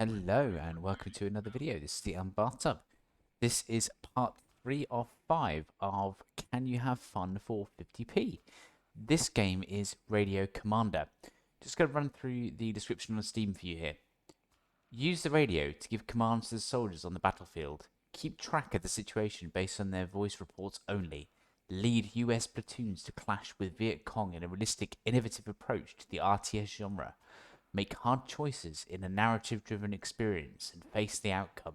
Hello and welcome to another video. This is the Unbathtub. This is part 3 of 5 of Can You Have Fun for 50p? This game is Radio Commander. Just going to run through the description on Steam for you here. Use the radio to give commands to the soldiers on the battlefield. Keep track of the situation based on their voice reports only. Lead US platoons to clash with Viet Cong in a realistic, innovative approach to the RTS genre. Make hard choices in a narrative-driven experience and face the outcome.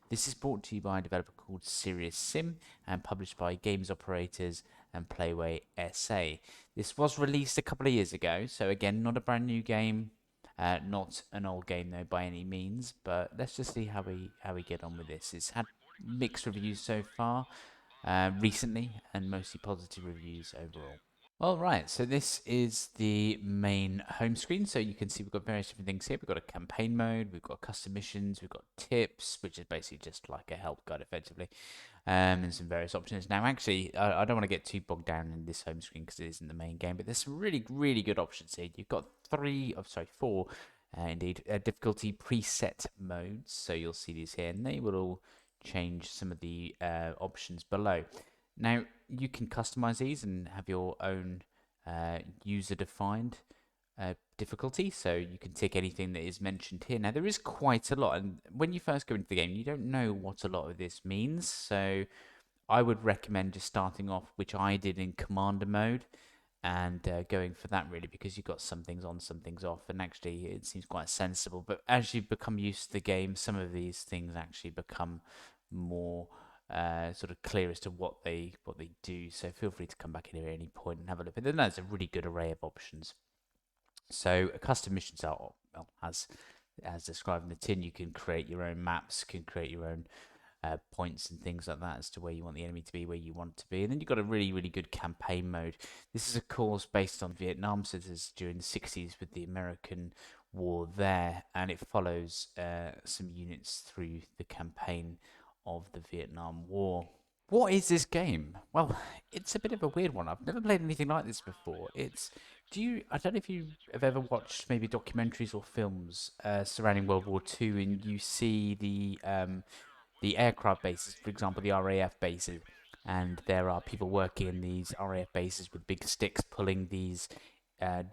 This is brought to you by a developer called Serious Sim and published by Games Operators and Playway SA. This was released a couple of years ago, so again, not a brand new game, not an old game though by any means. But let's just see how we get on with this. It's had mixed reviews so far, recently, and mostly positive reviews overall. All right, so this is the main home screen. So you can see we've got various different things here. We've got a campaign mode, we've got custom missions, we've got tips, which is basically just like a help guide effectively, and some various options. Now, actually, I don't want to get too bogged down in this home screen because it isn't the main game, but there's some really, really good options here. You've got four, indeed, difficulty preset modes. So you'll see these here, and they will all change some of the options below. Now, you can customize these and have your own user-defined difficulty, so you can tick anything that is mentioned here. Now, there is quite a lot, and when you first go into the game, you don't know what a lot of this means, so I would recommend just starting off, which I did in Commander mode, and going for that really, because you've got some things on, some things off, and actually it seems quite sensible. But as you become used to the game, some of these things actually become more sort of clear as to what they do. So feel free to come back in here at any point and have a look. But then there's a really good array of options. So custom missions are, well, as described in the tin, you can create your own maps, can create your own points and things like that as to where you want the enemy to be, where you want to be. And then you've got a really, really good campaign mode. This is, of course, based on Vietnam, so this is during the 60s with the American war there, and it follows some units through the campaign of the Vietnam War. What is this game? Well, it's a bit of a weird one. I've never played anything like this before. I don't know if you have ever watched maybe documentaries or films surrounding World War II, and you see the aircraft bases, for example, the RAF bases, and there are people working in these RAF bases with big sticks pulling these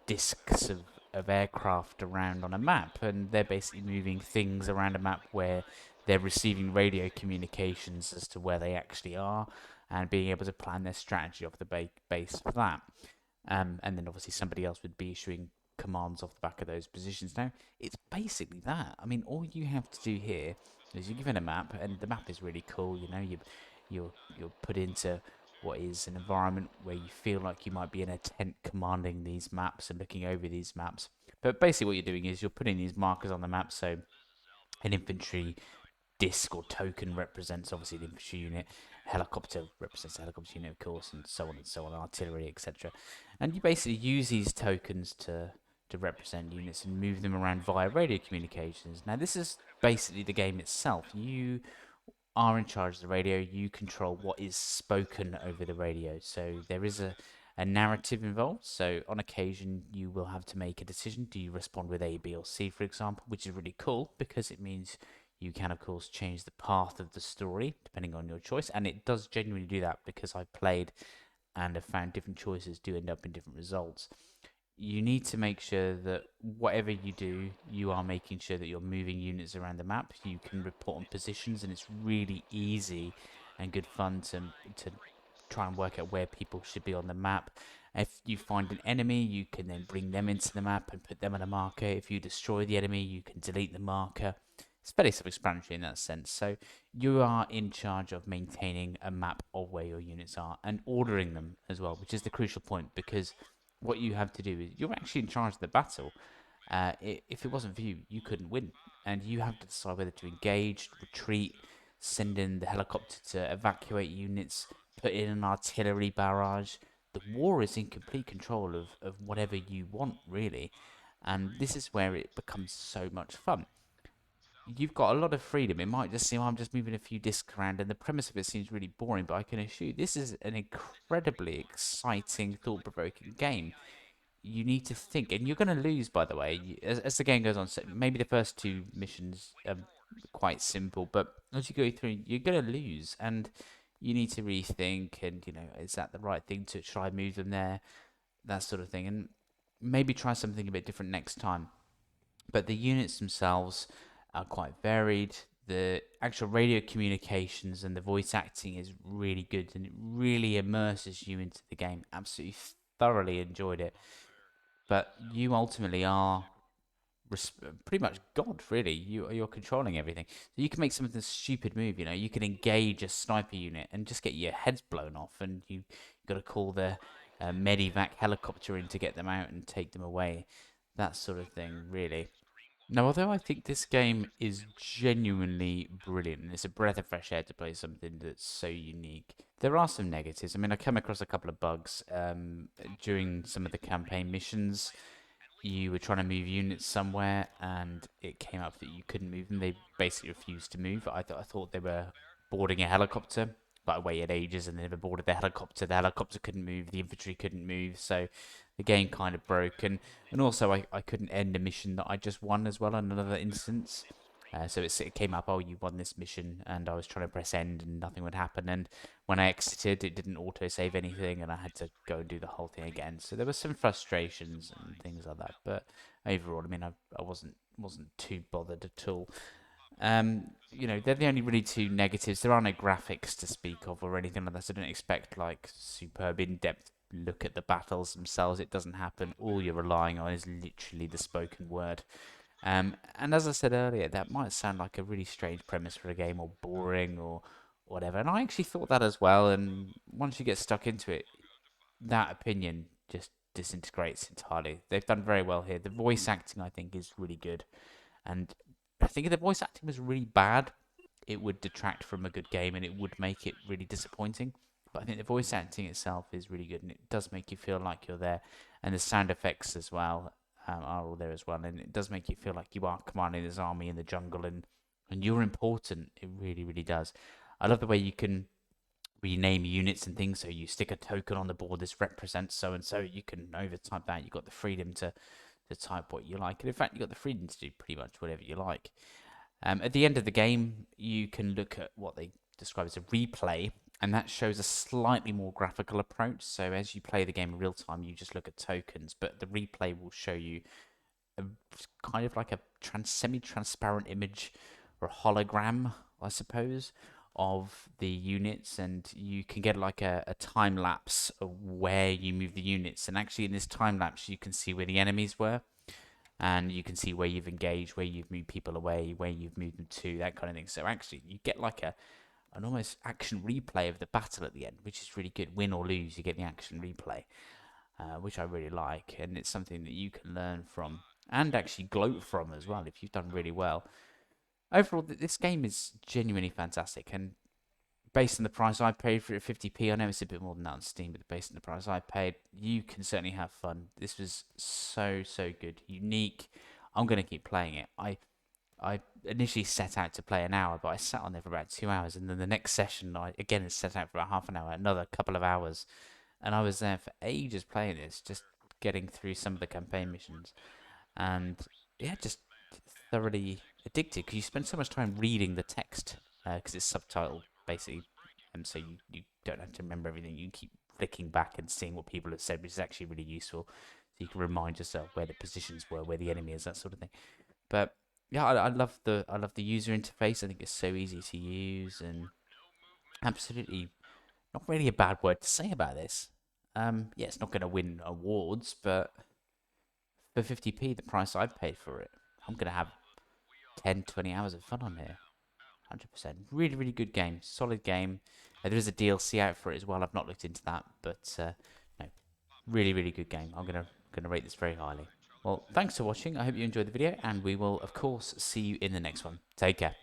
discs of aircraft around on a map, and they're basically moving things around a map where they're receiving radio communications as to where they actually are and being able to plan their strategy off the base of that. And then obviously somebody else would be issuing commands off the back of those positions. Now, it's basically that. I mean, all you have to do here is you're given a map, and the map is really cool. You know, you're put into what is an environment where you feel like you might be in a tent commanding these maps and looking over these maps. But basically, what you're doing is you're putting these markers on the map. So an infantry disc or token represents obviously the infantry unit, helicopter represents the helicopter unit, of course, and so on, artillery, etc. And you basically use these tokens to represent units and move them around via radio communications. Now, this is basically the game itself. You are in charge of the radio, you control what is spoken over the radio. So there is a narrative involved. So on occasion, you will have to make a decision. Do you respond with A, B, or C, for example, which is really cool because it means you can, of course, change the path of the story depending on your choice. And it does genuinely do that because I've played and have found different choices do end up in different results. You need to make sure that whatever you do, you are making sure that you're moving units around the map. You can report on positions, and it's really easy and good fun to try and work out where people should be on the map. If you find an enemy, you can then bring them into the map and put them on a marker. If you destroy the enemy, you can delete the marker. It's fairly self-explanatory in that sense. So you are in charge of maintaining a map of where your units are and ordering them as well, which is the crucial point because what you have to do is you're actually in charge of the battle. If it wasn't for you, you couldn't win, and you have to decide whether to engage, retreat, send in the helicopter to evacuate units, put in an artillery barrage. The war is in complete control of whatever you want, really, and this is where it becomes so much fun. You've got a lot of freedom. It might just seem I'm just moving a few discs around, and the premise of it seems really boring, but I can assure you this is an incredibly exciting, thought-provoking game. you need to think, and you're going to lose, by the way, as the game goes on. So maybe the first two missions are quite simple, but as you go through, you're going to lose, and you need to rethink, and is that the right thing to try move them there, that sort of thing, and maybe try something a bit different next time. But the units themselves are quite varied. The actual radio communications and the voice acting is really good, and it really immerses you into the game. Absolutely thoroughly enjoyed it. But you ultimately are pretty much God, really. You're controlling everything. So you can make something stupid move. You can engage a sniper unit and just get your heads blown off, and you got to call the medivac helicopter in to get them out and take them away. That sort of thing, really. Now, although I think this game is genuinely brilliant, and it's a breath of fresh air to play something that's so unique, there are some negatives. I mean, I come across a couple of bugs during some of the campaign missions. You were trying to move units somewhere, and it came up that you couldn't move them. They basically refused to move. I thought they were boarding a helicopter, but I waited ages and they never boarded the helicopter. The helicopter couldn't move, the infantry couldn't move, so the game kind of broke. And also, I couldn't end a mission that I just won as well in another instance. So it came up, oh, you won this mission, and I was trying to press end and nothing would happen. And when I exited, it didn't auto-save anything, and I had to go and do the whole thing again. So there were some frustrations and things like that. But overall, I mean, I wasn't too bothered at all. They're the only really two negatives. There are no graphics to speak of or anything like that, so don't expect like superb in-depth look at the battles themselves. It doesn't happen. All you're relying on is literally the spoken word. And as I said earlier, that might sound like a really strange premise for a game, or boring, or whatever. And I actually thought that as well. And once you get stuck into it, that opinion just disintegrates entirely. They've done very well here. The voice acting, I think, is really good. And I think if the voice acting was really bad, it would detract from a good game and it would make it really disappointing. But I think the voice acting itself is really good, and it does make you feel like you're there. And the sound effects as well are all there as well, and it does make you feel like you are commanding this army in the jungle, and you're important. It really, really does. I love the way you can rename units and things. So you stick a token on the board. This represents so and so. You can overtype that. You've got the freedom to type what you like, and in fact, you've got the freedom to do pretty much whatever you like. At the end of the game, you can look at what they describe as a replay, and that shows a slightly more graphical approach. So as you play the game in real time, you just look at tokens, but the replay will show you a kind of like a semi-transparent image or a hologram, I suppose, of the units, and you can get like a time lapse of where you move the units. And actually, in this time lapse, you can see where the enemies were, and you can see where you've engaged, where you've moved people away, where you've moved them to, that kind of thing. So actually, you get like an almost action replay of the battle at the end, which is really good. Win or lose, you get the action replay, which I really like, and it's something that you can learn from and actually gloat from as well if you've done really well. Overall, this game is genuinely fantastic, and based on the price I paid for it, 50p, I know it's a bit more than that on Steam, but based on the price I paid, you can certainly have fun. This was so, so good. Unique. I'm going to keep playing it. I initially set out to play an hour, but I sat on there for about 2 hours, and then the next session, I again set out for about half an hour, another couple of hours, and I was there for ages playing this, just getting through some of the campaign missions, and yeah, just thoroughly addicted because you spend so much time reading the text because it's subtitled basically, and so you don't have to remember everything. You keep flicking back and seeing what people have said, which is actually really useful. So you can remind yourself where the positions were, where the enemy is, that sort of thing. But yeah, I love the user interface. I think it's so easy to use, and absolutely not really a bad word to say about this. Yeah, it's not going to win awards, but for 50p, the price I've paid for it, I'm going to have 10, 20 hours of fun on here. 100%. Really, really good game. Solid game. There is a DLC out for it as well. I've not looked into that, but no, really, really good game. I'm gonna rate this very highly. Well, thanks for watching. I hope you enjoyed the video, and we will, of course, see you in the next one. Take care.